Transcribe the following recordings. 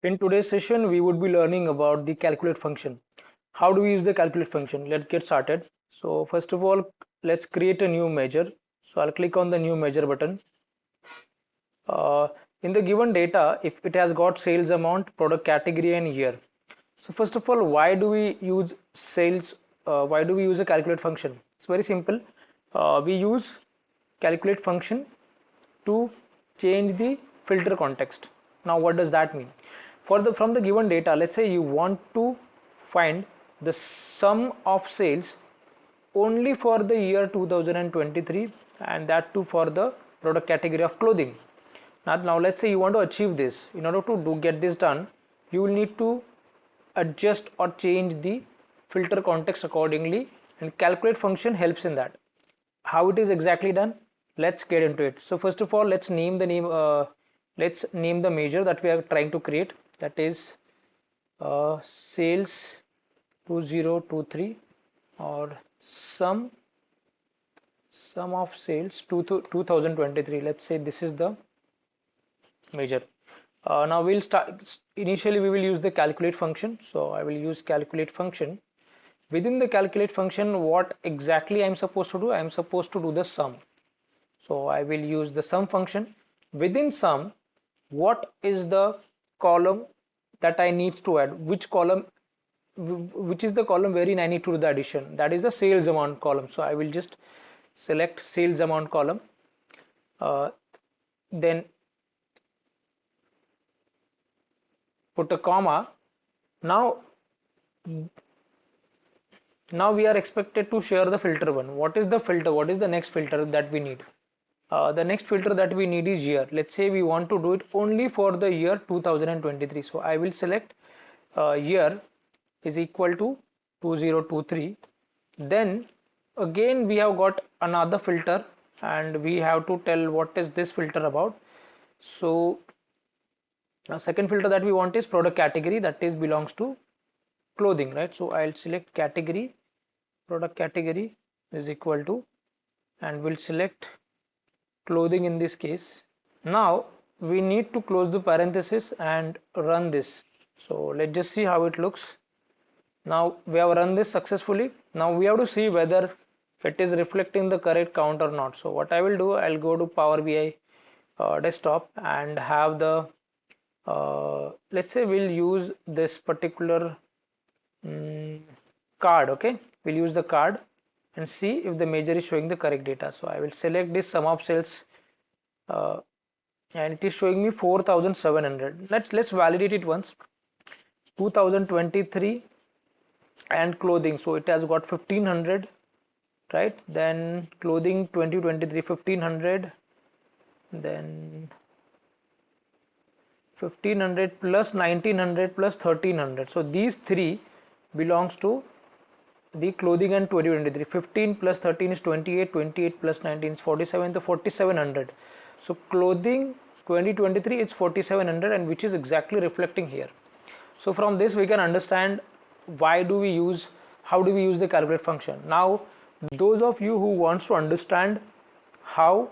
In today's session, we would be learning about the calculate function. How do we use the calculate function? Let's get started. So first of all, let's create a new measure. So I'll click on the new measure button. In the given data, if it has got sales amount, product category and year. So first of all, why do we use sales? Why do we use a calculate function? It's very simple. We use calculate function to change the filter context. Now what does that mean? From the given data, let's say you want to find the sum of sales only for the year 2023, and that too for the product category of clothing. Now let's say you want to achieve this. In order to get this done, you will need to adjust or change the filter context accordingly, and calculate function helps in that. How it is exactly done? Let's get into it. So first of all, let's name the measure that we are trying to create, that is sales 2023 or sum of sales 2023. Let's say this is the measure. Now we'll start. Initially we will use the calculate function, so I will use calculate function. Within the calculate function, what exactly I am supposed to do? I am supposed to do the sum. So I will use the sum function. Within sum, what is the column that I need to add? Which is the column wherein I need to do the addition? That is the sales amount column. So I will just select sales amount column. Then put a comma. Now we are expected to share the filter one. What is the filter? What is the next filter that we need? The next filter that we need is year. Let's say we want to do it only for the year 2023. So I will select year is equal to 2023. Then again we have got another filter, and we have to tell what is this filter about. So second filter that we want is product category, that is belongs to clothing, right? So I'll select category, product category is equal to, and we'll select clothing in this case. Now we need to close the parenthesis and run this. So let's just see how it looks. Now we have run this successfully. Now we have to see whether it is reflecting the correct count or not. So what I will do, I'll go to Power BI desktop and have the let's say we'll use this particular card. Okay, we'll use the card and see if the measure is showing the correct data. So I will select this sum of sales and it is showing me 4,700. Let's validate it once. 2023 and clothing, so it has got 1,500, right? Then clothing 2023 1,500, then 1,500 plus 1,900 plus 1,300. So these three belongs to the clothing and 2023. 15 plus 13 is 28, 28 plus 19 is 47, so 4,700. So clothing 2023 is 4,700, and which is exactly reflecting here. So from this we can understand how do we use the calculate function. Now those of you who wants to understand how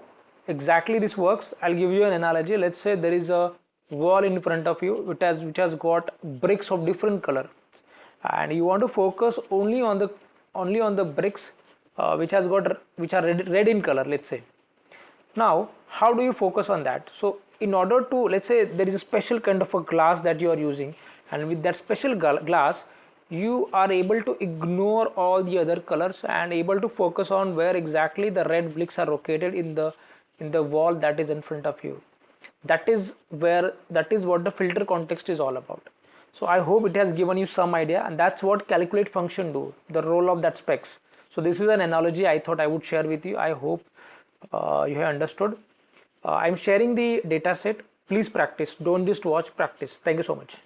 exactly this works, I'll give you an analogy. Let's say there is a wall in front of you which has got bricks of different color, and you want to focus only on the bricks which are red in color, let's say. Now how do you focus on that? So in order to, let's say there is a special kind of a glass that you are using, and with that special glass you are able to ignore all the other colors and able to focus on where exactly the red bricks are located in the wall that is in front of you. That is what the filter context is all about. So I hope it has given you some idea, and that's what calculate function do, the role of that specs. So this is an analogy I thought I would share with you. I hope you have understood. I'm sharing the data set. Please practice. Don't just watch, practice. Thank you so much.